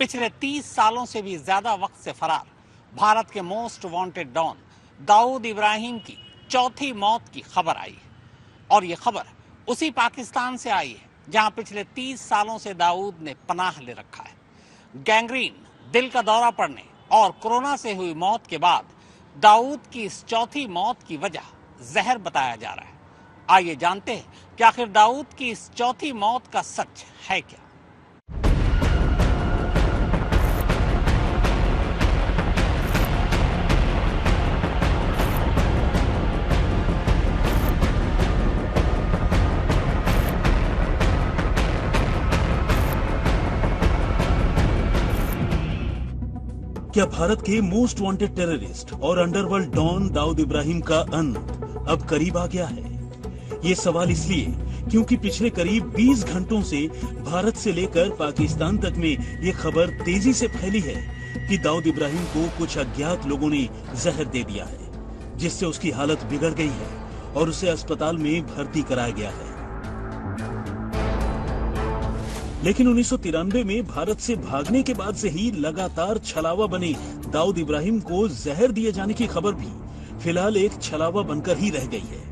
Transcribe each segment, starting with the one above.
पिछले 30 सालों से भी ज्यादा वक्त से फरार भारत के most wanted don Dawood Ibrahim की चौथी मौत की खबर आई है। और ये खबर उसी पाकिस्तान से आई है जहां पिछले 30 सालों से दाऊद ने पनाह ले रखा है। गैंग्रीन, दिल का दौरा पड़ने और कोरोना से हुई मौत के बाद दाऊद की इस चौथी मौत की वजह जहर बताया जा रहा है। आइए जानते हैं कि आखिर दाऊद की इस चौथी मौत का सच है क्या। क्या भारत के मोस्ट वांटेड टेररिस्ट और अंडरवर्ल्ड डॉन दाऊद इब्राहिम का अंत अब करीब आ गया है? ये सवाल इसलिए क्योंकि पिछले करीब 20 घंटों से भारत से लेकर पाकिस्तान तक में ये खबर तेजी से फैली है कि दाऊद इब्राहिम को कुछ अज्ञात लोगों ने जहर दे दिया है, जिससे उसकी हालत बिगड़ गई है और उसे अस्पताल में भर्ती कराया गया है। लेकिन 1993 में भारत से भागने के बाद से ही लगातार छलावा बने दाऊद इब्राहिम को जहर दिए जाने की खबर भी फिलहाल एक छलावा बनकर ही रह गई है,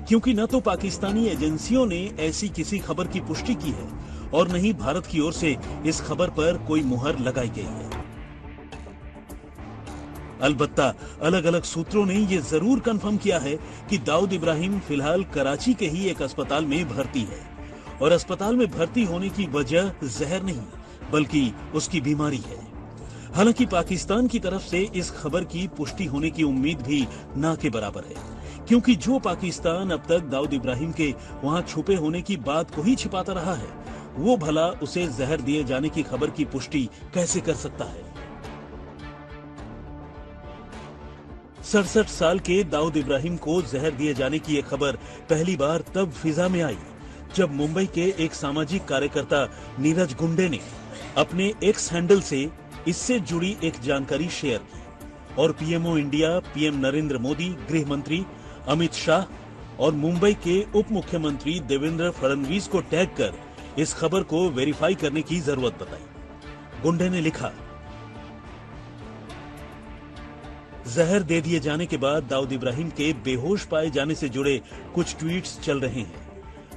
क्योंकि न तो पाकिस्तानी एजेंसियों ने ऐसी किसी खबर की पुष्टि की है और न ही भारत की ओर से इस खबर पर कोई मुहर लगाई गई है। अलबत्ता अलग अलग सूत्रों ने यह जरूर कंफर्म किया है कि दाऊद इब्राहिम फिलहाल कराची के ही एक अस्पताल में भर्ती है और अस्पताल में भर्ती होने की वजह जहर नहीं बल्कि उसकी बीमारी है। हालांकि पाकिस्तान की तरफ से इस खबर की पुष्टि होने की उम्मीद भी ना के बराबर है, क्योंकि जो पाकिस्तान अब तक दाऊद इब्राहिम के वहां छुपे होने की बात को ही छिपाता रहा है, वो भला उसे जहर दिए जाने की खबर की पुष्टि कैसे कर सकता है। 67 साल के दाऊद इब्राहिम को जहर दिए जाने की यह खबर पहली बार तब फिजा में आई जब मुंबई के एक सामाजिक कार्यकर्ता नीरज गुंडे ने अपने एक्स हैंडल से इससे जुड़ी एक जानकारी शेयर की और PMO India, PM Narendra Modi, गृह मंत्री अमित शाह और मुंबई के उप मुख्यमंत्री देवेंद्र फडणवीस को टैग कर इस खबर को वेरीफाई करने की जरूरत बताई। गुंडे ने लिखा, जहर दे दिए जाने के बाद दाऊद इब्राहिम के बेहोश पाए जाने से जुड़े कुछ ट्वीट्स चल रहे हैं।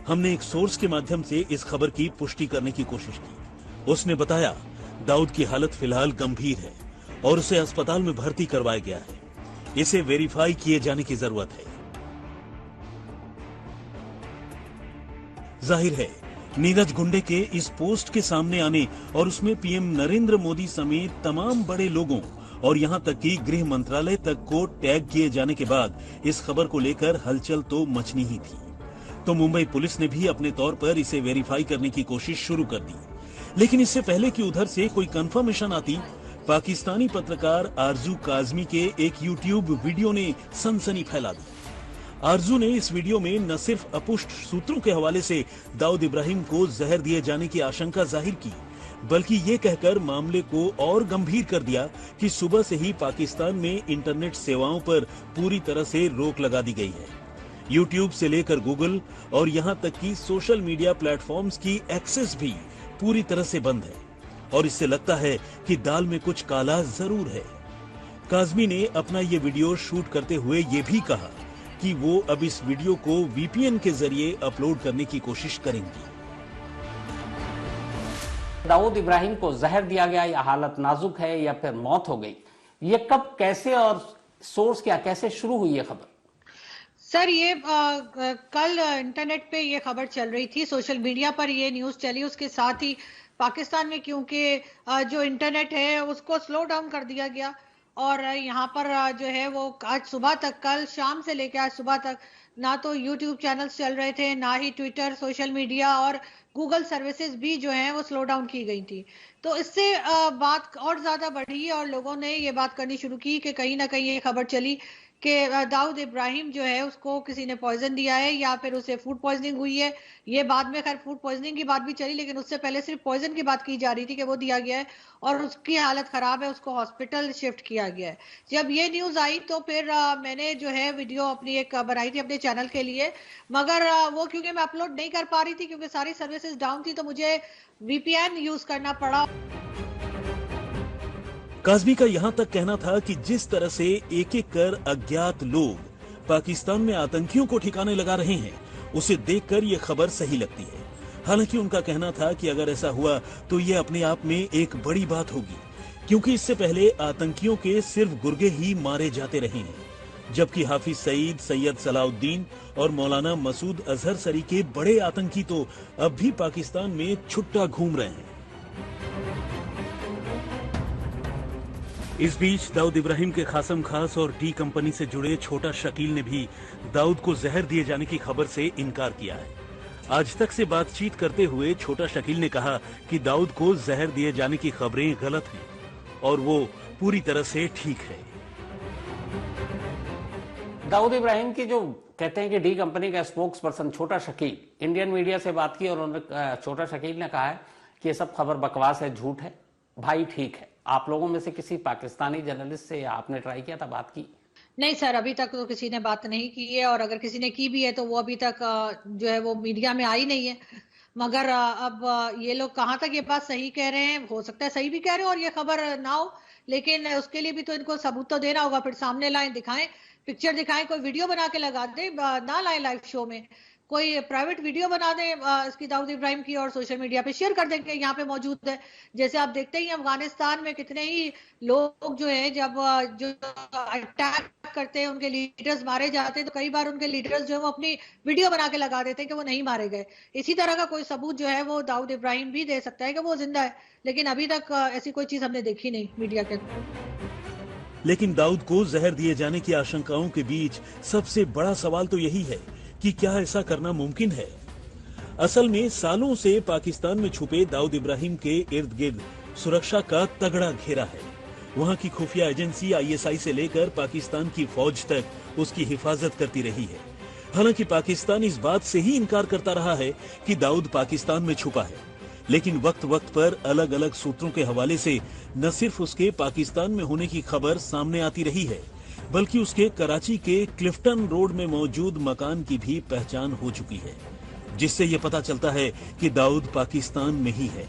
हमने एक सोर्स के माध्यम से इस खबर की पुष्टि करने की कोशिश की। उसने बताया दाऊद की हालत फिलहाल गंभीर है और उसे अस्पताल में भर्ती करवाया गया है। इसे वेरीफाई किए जाने की जरूरत है। जाहिर है नीरज गुंडे के इस पोस्ट के सामने आने और उसमें पीएम नरेंद्र मोदी समेत तमाम बड़े लोगों और यहां तक कि गृह मंत्रालय तक को टैग किए जाने के बाद इस खबर को लेकर हलचल तो मचनी ही थी। तो मुंबई पुलिस ने भी अपने तौर पर इसे वेरीफाई करने की कोशिश शुरू कर दी। लेकिन इससे पहले कि उधर से कोई कंफर्मेशन आती, पाकिस्तानी पत्रकार आरजू काजमी के एक यूट्यूब वीडियो ने सनसनी फैला दी। आरजू ने इस वीडियो में न सिर्फ अपुष्ट सूत्रों के हवाले से दाऊद इब्राहिम को जहर दिए जाने की आशंका जाहिर की, बल्कि ये कहकर मामले को और गंभीर कर दिया कि सुबह से ही पाकिस्तान में इंटरनेट सेवाओं पर पूरी तरह से रोक लगा दी गई है। यूट्यूब से लेकर गूगल और यहां तक कि सोशल मीडिया प्लेटफॉर्म्स की एक्सेस भी पूरी तरह से बंद है और इससे लगता है कि दाल में कुछ काला जरूर है। काजमी ने अपना ये वीडियो शूट करते हुए ये भी कहा कि वो अब इस वीडियो को वीपीएन के जरिए अपलोड करने की कोशिश करेंगी। दाऊद इब्राहिम को जहर दिया गया या हालत नाजुक है या फिर मौत हो गई, ये कब, कैसे और सोर्स क्या, कैसे शुरू हुई ये खबर? सर ये कल इंटरनेट पे ये खबर चल रही थी, सोशल मीडिया पर ये न्यूज़ चली। उसके साथ ही पाकिस्तान में क्योंकि जो इंटरनेट है उसको स्लो डाउन कर दिया गया और यहाँ पर जो है वो आज सुबह तक, कल शाम से लेकर आज सुबह तक ना तो यूट्यूब चैनल्स चल रहे थे, ना ही ट्विटर, सोशल मीडिया और गूगल सर्विसेज भी जो है वो स्लो डाउन की गई थी। तो इससे बात और ज्यादा बढ़ी और लोगों ने ये बात करनी शुरू की कि कहीं ना कहीं ये खबर चली कि दाऊद इब्राहिम जो है उसको किसी ने पॉइजन दिया है या फिर उसे फूड पॉइजनिंग हुई है। ये बाद में खैर फूड पॉइजनिंग की बात भी चली, लेकिन उससे पहले सिर्फ पॉइजन की बात की जा रही थी कि वो दिया गया है और उसकी हालत खराब है, उसको हॉस्पिटल शिफ्ट किया गया है। जब ये न्यूज आई तो फिर मैंने जो है वीडियो अपनी एक बनाई थी अपने चैनल के लिए, मगर वो क्योंकि मैं अपलोड नहीं कर पा रही थी क्योंकि सारी सर्विसेज डाउन थी, तो मुझे वीपीएन यूज करना पड़ा। काज़मी का यहां तक कहना था कि जिस तरह से एक एक कर अज्ञात लोग पाकिस्तान में आतंकियों को ठिकाने लगा रहे हैं, उसे देखकर यह खबर सही लगती है। हालांकि उनका कहना था कि अगर ऐसा हुआ तो यह अपने आप में एक बड़ी बात होगी, क्योंकि इससे पहले आतंकियों के सिर्फ गुर्गे ही मारे जाते रहे हैं, जबकि हाफिज सईद, सैयद सलाउद्दीन और मौलाना मसूद अजहर सरी के बड़े आतंकी तो अब भी पाकिस्तान में छुट्टा घूम रहे हैं। इस बीच दाऊद इब्राहिम के खासम खास और डी कंपनी से जुड़े छोटा शकील ने भी दाऊद को जहर दिए जाने की खबर से इनकार किया है। आज तक से बातचीत करते हुए छोटा शकील ने कहा कि दाऊद को जहर दिए जाने की खबरें गलत हैं और वो पूरी तरह से ठीक है। दाऊद इब्राहिम की जो कहते हैं कि डी कंपनी का स्पोक्स पर्सन छोटा शकील इंडियन मीडिया से बात की और उन्होंने छोटा शकील ने कहा है कि ये सब खबर बकवास है, झूठ है। भाई ठीक है, आप लोगों में से किसी पाकिस्तानी जर्नलिस्ट से आपने ट्राई किया था, बात की? नहीं सर, अभी तक तो किसी ने बात नहीं की है, और अगर किसी ने की भी है तो वो अभी तक जो है वो मीडिया में आई नहीं है। मगर अब ये लोग कहाँ तक ये बात सही कह रहे हैं, हो सकता है सही भी कह रहे हो और ये खबर ना हो, लेकिन उसके लिए भी तो इनको सबूत तो देना होगा। फिर सामने लाएं, दिखाएं, पिक्चर दिखाएं, कोई वीडियो बना के लगा दे, ना लाए लाइव शो में, कोई प्राइवेट वीडियो बना दे इसकी दाऊद इब्राहिम की और सोशल मीडिया पे शेयर कर देंगे, यहाँ पे मौजूद है। जैसे आप देखते ही अफगानिस्तान में कितने ही लोग जो है जब जो अटैक करते हैं, उनके लीडर्स मारे जाते हैं, तो कई बार उनके लीडर्स जो है वो अपनी वीडियो बना के लगा देते हैं कि वो नहीं मारे गए। इसी तरह का कोई सबूत जो है वो दाऊद इब्राहिम भी दे सकता है कि वो जिंदा है, लेकिन अभी तक ऐसी कोई चीज हमने देखी नहीं मीडिया के। लेकिन दाऊद को जहर दिए जाने की आशंकाओं के बीच सबसे बड़ा सवाल तो यही है कि क्या ऐसा करना मुमकिन है। असल में सालों से पाकिस्तान में छुपे दाऊद इब्राहिम के इर्द गिर्द सुरक्षा का तगड़ा घेरा है। वहां की खुफिया एजेंसी ISI से लेकर पाकिस्तान की फौज तक उसकी हिफाजत करती रही है। हालांकि पाकिस्तान इस बात से ही इनकार करता रहा है कि दाऊद पाकिस्तान में छुपा है, लेकिन वक्त वक्त पर अलग अलग सूत्रों के हवाले से न सिर्फ उसके पाकिस्तान में होने की खबर सामने आती रही है, बल्कि उसके कराची के क्लिफ्टन रोड में मौजूद मकान की भी पहचान हो चुकी है, जिससे ये पता चलता है कि दाऊद पाकिस्तान में ही है।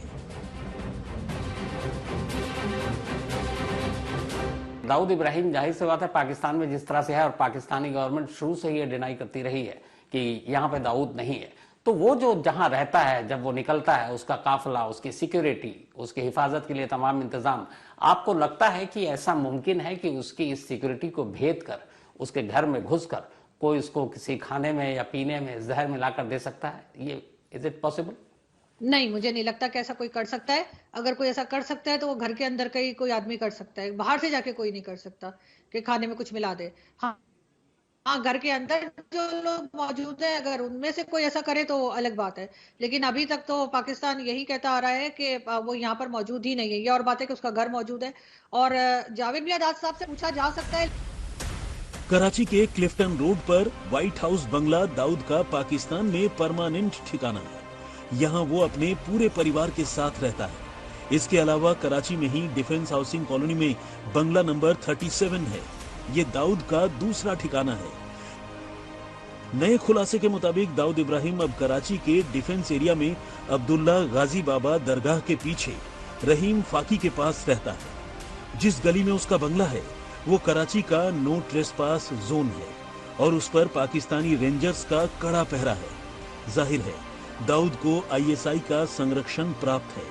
दाऊद इब्राहिम जाहिर सी बात है पाकिस्तान में जिस तरह से है, और पाकिस्तानी गवर्नमेंट शुरू से ही डिनाई करती रही है कि यहाँ पे दाऊद नहीं है, तो वो जो जहां रहता है, जब वो निकलता है, उसका काफिला, उसकी सिक्योरिटी, उसकी हिफाजत के लिए तमाम इंतजाम, आपको लगता है कि ऐसा मुमकिन है कि उसकी इस सिक्योरिटी को भेद कर उसके घर में घुसकर कोई उसको किसी खाने में या पीने में जहर मिलाकर दे सकता है? ये इज इट पॉसिबल? नहीं, मुझे नहीं लगता कि ऐसा कोई कर सकता है। अगर कोई ऐसा कर सकता है तो वो घर के अंदर का ही कोई आदमी कर सकता है, बाहर से जाके कोई नहीं कर सकता कि खाने में कुछ मिला दे। हाँ, घर के अंदर जो लोग मौजूद हैं, अगर उनमें से कोई ऐसा करे तो अलग बात है, लेकिन अभी तक तो पाकिस्तान यही कहता आ रहा है कि वो यहाँ पर मौजूद ही नहीं है। ये और बात है कि उसका घर मौजूद है, और जावेद मियादाद साहब से पूछा जा सकता है। कराची के क्लिफ्टन रोड पर व्हाइट हाउस बंगला दाऊद का पाकिस्तान में परमानेंट ठिकाना है। यहाँ वो अपने पूरे परिवार के साथ रहता है। इसके अलावा कराची में ही डिफेंस हाउसिंग कॉलोनी में बंगला नंबर 37 है। ये दाऊद का दूसरा ठिकाना है। नए खुलासे के मुताबिक दाऊद इब्राहिम अब कराची के डिफेंस एरिया में अब्दुल्ला गाजी बाबा दरगाह के पीछे रहीम फाकी के पास रहता है। जिस गली में उसका बंगला है वो कराची का नो ट्रेसपास जोन है और उस पर पाकिस्तानी रेंजर्स का कड़ा पहरा है। जाहिर है दाऊद को ISI का संरक्षण प्राप्त है।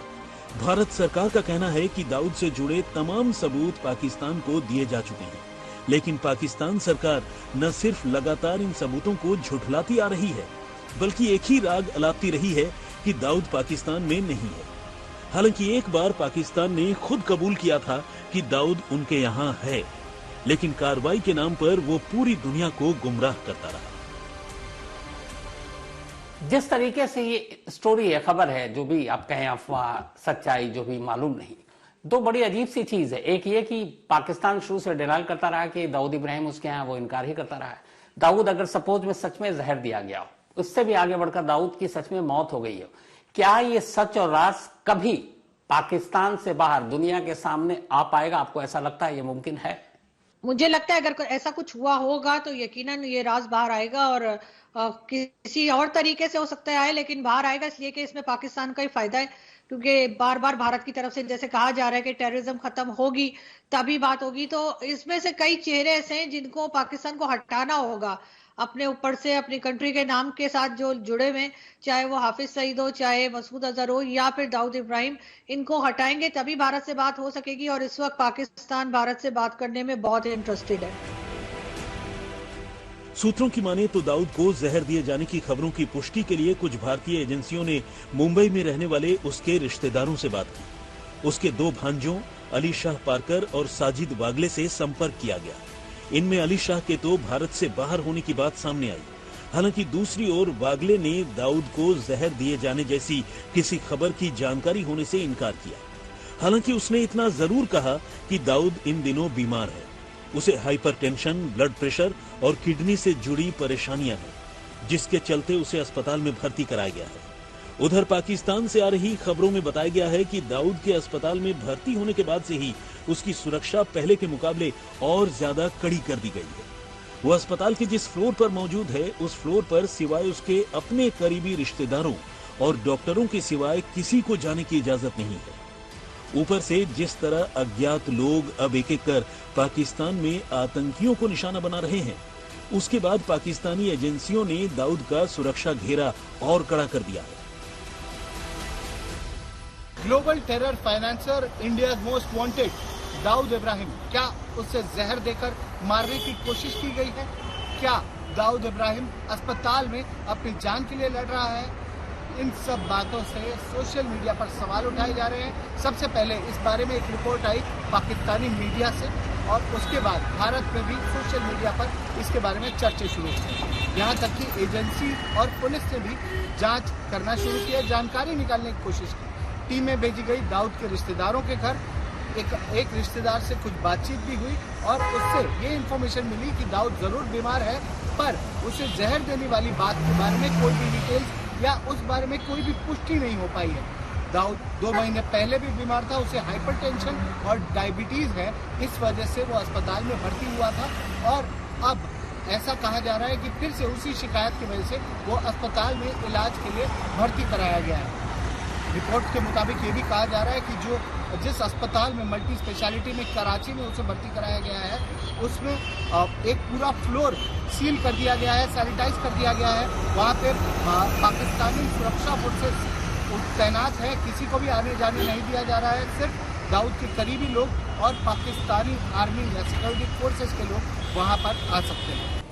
भारत सरकार का कहना है कि दाऊद से जुड़े तमाम सबूत पाकिस्तान को दिए जा चुके हैं, लेकिन पाकिस्तान सरकार न सिर्फ लगातार इन सबूतों को झुठलाती आ रही है, बल्कि एक ही राग अलापती रही है कि दाऊद पाकिस्तान में नहीं है। हालांकि एक बार पाकिस्तान ने खुद कबूल किया था कि दाऊद उनके यहाँ है, लेकिन कार्रवाई के नाम पर वो पूरी दुनिया को गुमराह करता रहा। जिस तरीके से ये स्टोरी है, खबर है, जो भी आप कहें अफवाह, सच्चाई, जो भी मालूम नहीं, दो बड़ी अजीब सी चीज है। एक ये कि पाकिस्तान शुरू से डिनाई करता रहा कि दाऊद इब्राहिम उसके यहाँ, वो इनकार ही करता रहा है। दाऊद अगर सपोज में सच में जहर दिया गया हो, उससे भी आगे बढ़कर दाऊद की सच में मौत हो गई हो, क्या ये सच और राज कभी पाकिस्तान से बाहर दुनिया के सामने आ पाएगा? आपको ऐसा लगता है ये मुमकिन है? मुझे लगता है अगर ऐसा कुछ हुआ होगा तो यकीनन ये राज बाहर आएगा, और किसी और तरीके से हो सकता है आए, लेकिन बाहर आएगा, इसलिए कि इसमें पाकिस्तान का ही फायदा है। क्योंकि बार बार भारत की तरफ से जैसे कहा जा रहा है कि टेररिज्म खत्म होगी तभी बात होगी, तो इसमें से कई चेहरे ऐसे हैं जिनको पाकिस्तान को हटाना होगा अपने ऊपर से, अपनी कंट्री के नाम के साथ जो जुड़े हुए, चाहे वो हाफिज सईद हो, चाहे मसूद अजहर हो, या फिर दाऊद इब्राहिम। इनको हटाएंगे तभी भारत से बात हो सकेगी, और इस वक्त पाकिस्तान भारत से बात करने में बहुत इंटरेस्टेड है। सूत्रों की माने तो दाऊद को जहर दिए जाने की खबरों की पुष्टि के लिए कुछ भारतीय एजेंसियों ने मुंबई में रहने वाले उसके रिश्तेदारों से बात की। उसके 2 भांजों अली शाह पारकर और साजिद वागले से संपर्क किया गया। इनमें अली शाह के तो भारत से बाहर होने की बात सामने आई। हालांकि दूसरी ओर वागले ने दाऊद को जहर दिए जाने जैसी किसी खबर की जानकारी होने से इनकार किया। हालांकि उसने इतना जरूर कहा कि दाऊद इन दिनों बीमार है, उसे हाइपरटेंशन, ब्लड प्रेशर और किडनी से जुड़ी परेशानियां हैं, जिसके चलते उसे अस्पताल में भर्ती कराया गया है। उधर पाकिस्तान से आ रही खबरों में बताया गया है कि दाऊद के अस्पताल में भर्ती होने के बाद से ही उसकी सुरक्षा पहले के मुकाबले और ज्यादा कड़ी कर दी गई है। वो अस्पताल के जिस फ्लोर पर मौजूद है, उस फ्लोर पर सिवाय उसके अपने करीबी रिश्तेदारों और डॉक्टरों के सिवाय किसी को जाने की इजाजत नहीं है। ऊपर से जिस तरह अज्ञात लोग अब एक एक कर पाकिस्तान में आतंकियों को निशाना बना रहे हैं, उसके बाद पाकिस्तानी एजेंसियों ने दाऊद का सुरक्षा घेरा और कड़ा कर दिया है। Global terror financier, India most wanted Dawood Ibrahim, क्या उसे जहर देकर मारने की कोशिश की गई है? क्या दाऊद इब्राहिम अस्पताल में अपनी जान के लिए लड़ रहा है? इन सब बातों से सोशल मीडिया पर सवाल उठाए जा रहे हैं। सबसे पहले इस बारे में एक रिपोर्ट आई पाकिस्तानी मीडिया से, और उसके बाद भारत में भी सोशल मीडिया पर इसके बारे में चर्चे शुरू हुई। यहाँ तक कि एजेंसी और पुलिस ने भी जांच करना शुरू किया, जानकारी निकालने की कोशिश की। टीमें भेजी गई दाऊद के रिश्तेदारों के घर। एक रिश्तेदार से कुछ बातचीत भी हुई और उससे ये इन्फॉर्मेशन मिली कि दाऊद जरूर बीमार है, पर उसे जहर देने वाली बात के बारे में कोई भी डिटेल्स या उस बारे में कोई भी पुष्टि नहीं हो पाई है। दाऊद 2 महीने पहले भी बीमार था, उसे हाइपरटेंशन और डायबिटीज है, इस वजह से वो अस्पताल में भर्ती हुआ था, और अब ऐसा कहा जा रहा है कि फिर से उसी शिकायत की वजह से वो अस्पताल में इलाज के लिए भर्ती कराया गया है। रिपोर्ट के मुताबिक ये भी कहा जा रहा है कि जिस अस्पताल में मल्टी स्पेशलिटी में कराची में उसे भर्ती कराया गया है, उसमें एक पूरा फ्लोर सील कर दिया गया है, सैनिटाइज कर दिया गया है। वहाँ पे पाकिस्तानी सुरक्षा फोर्सेस तैनात है, किसी को भी आने जाने नहीं दिया जा रहा है। सिर्फ दाऊद के करीबी लोग और पाकिस्तानी आर्मी या सिक्योरिटी फोर्सेस के लोग वहाँ पर आ सकते हैं।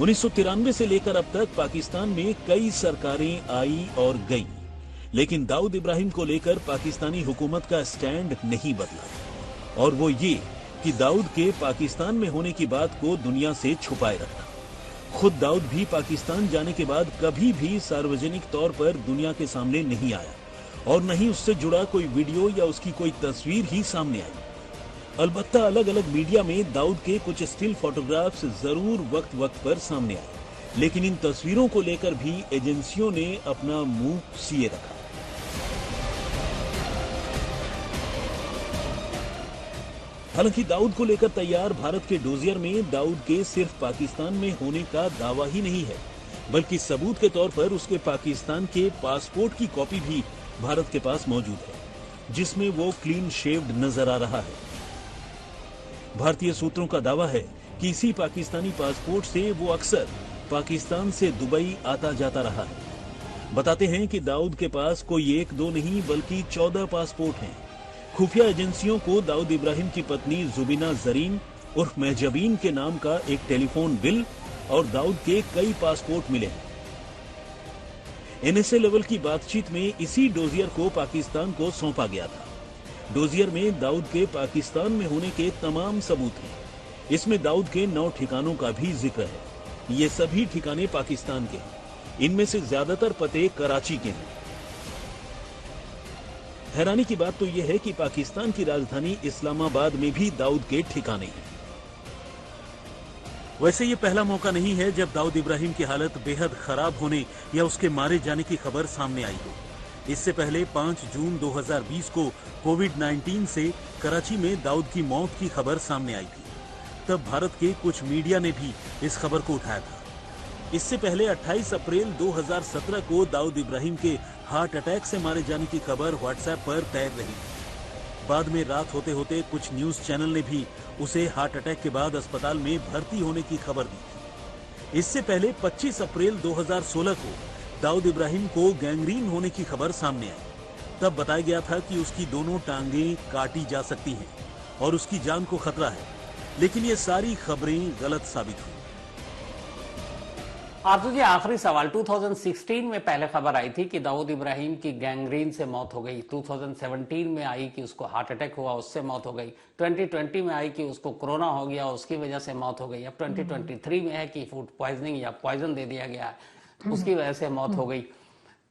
1993 से लेकर अब तक पाकिस्तान में कई सरकारें आई और गई, लेकिन दाऊद इब्राहिम को लेकर पाकिस्तानी हुकूमत का स्टैंड नहीं बदला, और वो ये कि दाऊद के पाकिस्तान में होने की बात को दुनिया से छुपाए रखना। खुद दाऊद भी पाकिस्तान जाने के बाद कभी भी सार्वजनिक तौर पर दुनिया के सामने नहीं आया, और न ही उससे जुड़ा कोई वीडियो या उसकी कोई तस्वीर ही सामने आई। अलबत्ता अलग अलग मीडिया में दाऊद के कुछ स्टिल फोटोग्राफ्स जरूर वक्त वक्त पर सामने आए, लेकिन इन तस्वीरों को लेकर भी एजेंसियों ने अपना मुंह सिए रखा। हालांकि दाऊद को लेकर तैयार भारत के डोजियर में दाऊद के सिर्फ पाकिस्तान में होने का दावा ही नहीं है, बल्कि सबूत के तौर पर उसके पाकिस्तान के पासपोर्ट की कॉपी भी भारत के पास मौजूद है, जिसमें वो क्लीन शेव्ड नजर आ रहा है। भारतीय सूत्रों का दावा है कि इसी पाकिस्तानी पासपोर्ट से वो अक्सर पाकिस्तान से दुबई आता जाता रहा है। बताते हैं कि दाऊद के पास कोई 1-2 नहीं बल्कि 14 पासपोर्ट हैं। खुफिया एजेंसियों को दाऊद इब्राहिम की पत्नी जुबीना जरीन उर्फ महजबीन के नाम का एक टेलीफोन बिल और दाऊद के कई पासपोर्ट मिले हैं। एनएसए लेवल की बातचीत में इसी डोजियर को पाकिस्तान को सौंपा गया था। डोजियर में दाऊद के पाकिस्तान में होने के तमाम सबूत हैं। इसमें दाऊद के 9 ठिकानों का भी जिक्र है। ये सभी ठिकाने पाकिस्तान के हैं। इनमें से ज्यादातर पते कराची के हैं। हैरानी की बात तो यह है कि पाकिस्तान की राजधानी इस्लामाबाद में भी दाऊद के ठिकाने हैं। वैसे ये पहला मौका नहीं है जब दाऊद इब्राहिम की हालत बेहद खराब होने या उसके मारे जाने की खबर सामने आई हो। इससे पहले 5 जून 2020 को कोविड-19 से कराची में दाऊद की मौत की खबर सामने आई थी। तब भारत के कुछ मीडिया ने भी इस खबर को उठाया था। इससे पहले 28 अप्रैल 2017 को दाऊद इब्राहिम के हार्ट अटैक से मारे जाने की खबर व्हाट्सएप पर तैर रही। बाद में रात होते होते कुछ न्यूज चैनल ने भी उसे हार्ट अटैक के बाद अस्पताल में भर्ती होने की खबर दी थी। इससे पहले 25 अप्रैल 2016 को दाऊद इब्राहिम को गैंग्रीन होने की खबर सामने आई। तब बताया गया था कि उसकी दोनों टांगें काटी जा सकती हैं और उसकी जान को खतरा है, लेकिन ये सारी खबरें गलत साबित हुई। आरजू जी, आखिरी सवाल, 2016 में पहले खबर आई थी कि दाऊद इब्राहिम की गैंग्रीन से मौत हो गई। 2017 में आई कि उसको हार्ट अटैक हुआ, उससे मौत हो गई। 2020 में आई कि उसको कोरोना हो गया, उसकी वजह से मौत हो गई। अब 2023 में है कि फूड पॉइजनिंग या पॉइजन दे दिया गया है, उसकी वजह से मौत हो गई।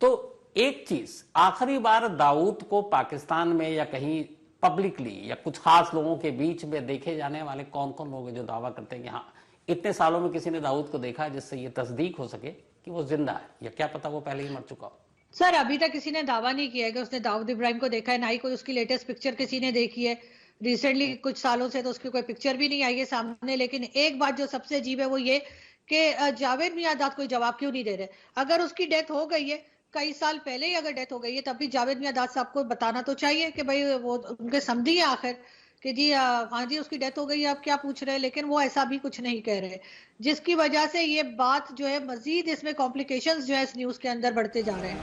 तो एक चीज, आखिरी बार दाऊद को पाकिस्तान में या कहीं पब्लिकली या कुछ खास लोगों के बीच में देखे जाने वाले कौन कौन लोग हैं जो दावा करते हैं कि हाँ इतने सालों में किसी ने दाऊद को देखा जिससे ये तस्दीक हो सके कि वो जिंदा है, या क्या पता वो पहले ही मर चुका हो? सर, अभी तक किसी ने दावा नहीं किया है कि उसने दाऊद इब्राहिम को देखा है, ना ही कोई उसकी लेटेस्ट पिक्चर किसी ने देखी है। रिसेंटली कुछ सालों से तो उसकी कोई पिक्चर भी नहीं आई है सामने। लेकिन एक बात जो सबसे अजीब है वो ये कि जावेद मियादाद कोई जवाब क्यों नहीं दे रहे। अगर उसकी डेथ हो गई है, कई साल पहले ही अगर डेथ हो गई है, तब भी जावेद मियादाद साहब को बताना तो चाहिए कि भाई वो उनके समधी है आखिर, कि जी हाँ जी उसकी डेथ हो गई है, आप क्या पूछ रहे हैं। लेकिन वो ऐसा भी कुछ नहीं कह रहे, जिसकी वजह से ये बात जो है मजीद इसमें कॉम्प्लिकेशंस जो है इस न्यूज के अंदर बढ़ते जा रहे हैं।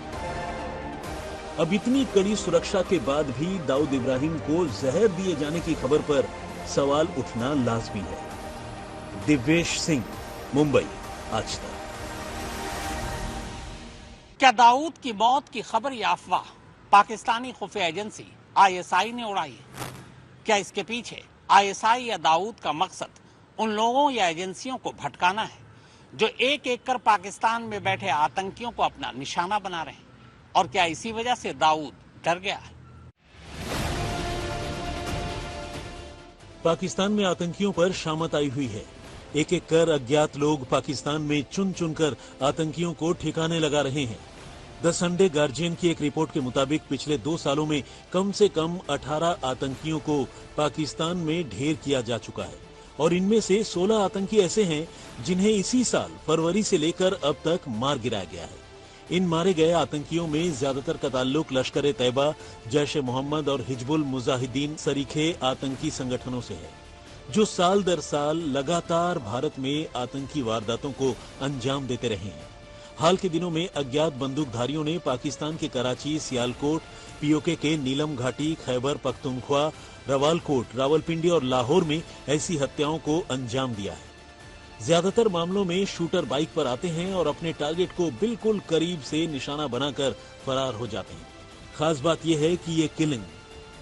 अब इतनी कड़ी सुरक्षा के बाद भी दाऊद इब्राहिम को जहर दिए जाने की खबर पर सवाल उठना लाजमी है। दिव्येश सिंह, मुंबई, आज तक। क्या दाऊद की मौत की खबर या अफवाह पाकिस्तानी खुफिया एजेंसी ISI ने उड़ाई? क्या इसके पीछे ISI या दाऊद का मकसद उन लोगों या एजेंसियों को भटकाना है जो एक एक कर पाकिस्तान में बैठे आतंकियों को अपना निशाना बना रहे हैं? और क्या इसी वजह से दाऊद डर गया है? पाकिस्तान में आतंकियों पर शामत आई हुई है। एक एक कर अज्ञात लोग पाकिस्तान में चुन चुनकर आतंकियों को ठिकाने लगा रहे हैं। द संडे गार्जियन की एक रिपोर्ट के मुताबिक पिछले 2 सालों में कम से कम 18 आतंकियों को पाकिस्तान में ढेर किया जा चुका है और इनमें से 16 आतंकी ऐसे हैं जिन्हें इसी साल फरवरी से लेकर अब तक मार गिराया गया है। इन मारे गए आतंकियों में ज्यादातर का ताल्लुक लश्कर-ए-तैयबा, जैश-ए-मोहम्मद और हिजबुल मुजाहिदीन सरीखे आतंकी संगठनों से है, जो साल दर साल लगातार भारत में आतंकी वारदातों को अंजाम देते रहे हैं। हाल के दिनों में अज्ञात बंदूकधारियों ने पाकिस्तान के कराची, सियालकोट, POK के नीलम घाटी, खैबर पख्तूनख्वा, रवालकोट, रावलपिंडी और लाहौर में ऐसी हत्याओं को अंजाम दिया है। ज्यादातर मामलों में शूटर बाइक पर आते हैं और अपने टारगेट को बिल्कुल करीब से निशाना बनाकर फरार हो जाते हैं। खास बात यह है कि ये किलिंग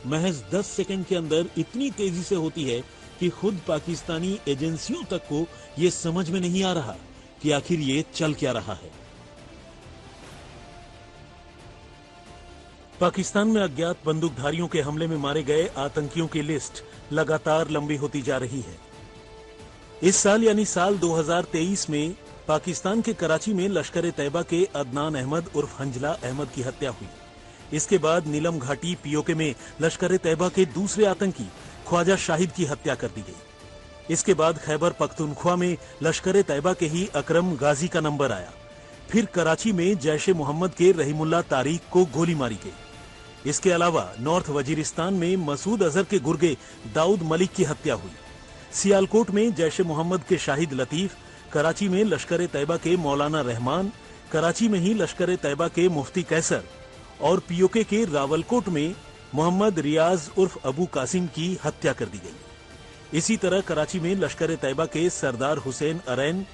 महज 10 सेकंड के अंदर इतनी तेजी से होती है कि खुद पाकिस्तानी एजेंसियों तक को ये समझ में नहीं आ रहा कि आखिर ये चल क्या रहा है। पाकिस्तान में अज्ञात बंदूकधारियों के हमले में मारे गए आतंकियों की लिस्ट लगातार लंबी होती जा रही है। इस साल यानी साल 2023 में पाकिस्तान के कराची में लश्कर-ए-तैयबा के अदनान अहमद उर्फ हंजला अहमद की हत्या हुई। इसके बाद नीलम घाटी POK में लश्कर-ए-तैयबा के दूसरे आतंकी ख्वाजा शाहिद की हत्या कर दी गई। इसके बाद खैबर पख्तूनख्वा में लश्कर-ए-तैयबा के ही अकरम गाजी का नंबर आया। फिर कराची में जैश-ए-मोहम्मद के रहीमुल्लाह तारिक को गोली मारी गई। इसके अलावा नॉर्थ वजीरिस्तान में मसूद अजहर के गुर्गे दाऊद मलिक की हत्या हुई। सियालकोट में जैश-ए-मोहम्मद के शाहिद लतीफ, कराची में लश्कर-ए-तैयबा के मौलाना रहमान, कराची में ही लश्कर-ए-तैयबा के मुफ्ती कैसर और POK के रावलकोट में मोहम्मद रियाज उर्फ अबू कासिम की हत्या कर दी गई। इसी तरह कराची में लश्कर-ए-तैयबा के सरदार हुसैन अरैन,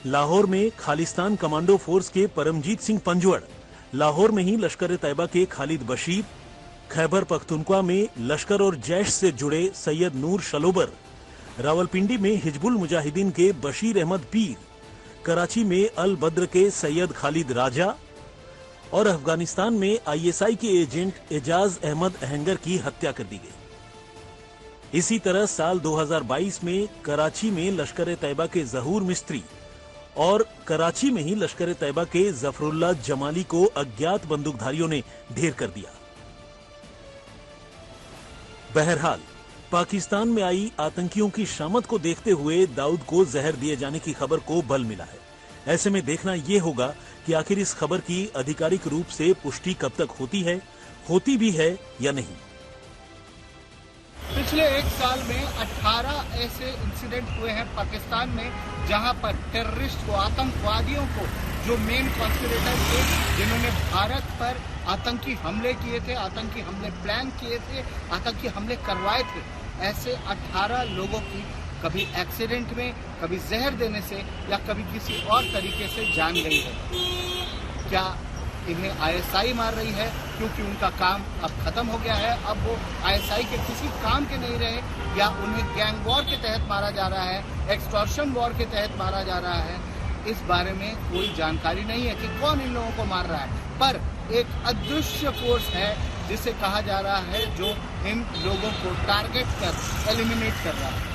लाहौर में खालिस्तान कमांडो फोर्स के परमजीत सिंह पंजवड़, लाहौर में ही लश्कर-ए-तैयबा के खालिद बशीर, खैबर पख्तूनख्वा में लश्कर और जैश से जुड़े सैयद नूर शलोबर, रावलपिंडी में हिजबुल मुजाहिदीन के बशीर अहमद पीर, कराची में अल बद्र के सैयद खालिद राजा और अफगानिस्तान में ISI के एजेंट एजाज अहमद अहंगर की हत्या कर दी गई। इसी तरह साल 2022 में कराची में लश्कर-ए-तैयबा के जहूर मिस्त्री और कराची में ही लश्कर-ए-तैयबा के जफरुल्लाह जमाली को अज्ञात बंदूकधारियों ने ढेर कर दिया। बहरहाल पाकिस्तान में आई आतंकियों की शामत को देखते हुए दाऊद को जहर दिए जाने की खबर को बल मिला है। ऐसे में देखना यह होगा कि आखिर इस खबर की आधिकारिक रूप से पुष्टि कब तक होती भी है या नहीं। पिछले एक साल में 18 ऐसे इंसिडेंट हुए हैं पाकिस्तान में जहां पर टेररिस्ट को, आतंकवादियों को, जो मेन कॉन्स्पिरेटर थे जिन्होंने भारत पर आतंकी हमले किए थे, आतंकी हमले प्लान किए थे, आतंकी हमले करवाए थे, ऐसे 18 लोगों की कभी एक्सीडेंट में, कभी जहर देने से या कभी किसी और तरीके से जान गई है। क्या इन्हें आईएसआई मार रही है क्योंकि उनका काम अब खत्म हो गया है, अब वो आईएसआई के किसी काम के नहीं रहे, या उन्हें गैंग वॉर के तहत मारा जा रहा है, एक्सटॉर्शन वॉर के तहत मारा जा रहा है? इस बारे में कोई जानकारी नहीं है कि कौन इन लोगों को मार रहा है, पर एक अदृश्य फोर्स है जिसे कहा जा रहा है जो इन लोगों को टारगेट कर एलिमिनेट कर रहा है।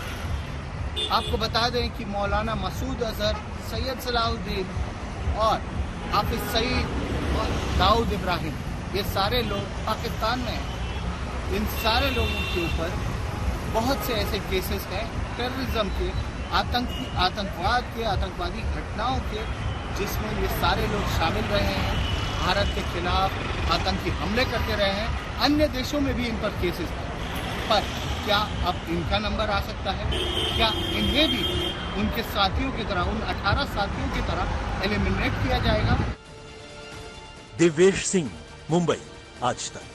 आपको बता दें कि मौलाना मसूद अजहर, सैयद सलाहुद्दीन और हाफिज सईद और दाऊद इब्राहिम, ये सारे लोग पाकिस्तान में हैं। इन सारे लोगों के ऊपर बहुत से ऐसे केसेस हैं टेररिज्म के, आतंकवाद के, आतंकवादी घटनाओं के, जिसमें ये सारे लोग शामिल रहे हैं, भारत के खिलाफ आतंकी हमले करते रहे हैं। अन्य देशों में भी इन पर केसेस हैं, पर क्या अब इनका नंबर आ सकता है? क्या इन्हें भी उनके साथियों की तरह, उन 18 साथियों की तरह एलिमिनेट किया जाएगा? दिव्येश सिंह, मुंबई, आज तक।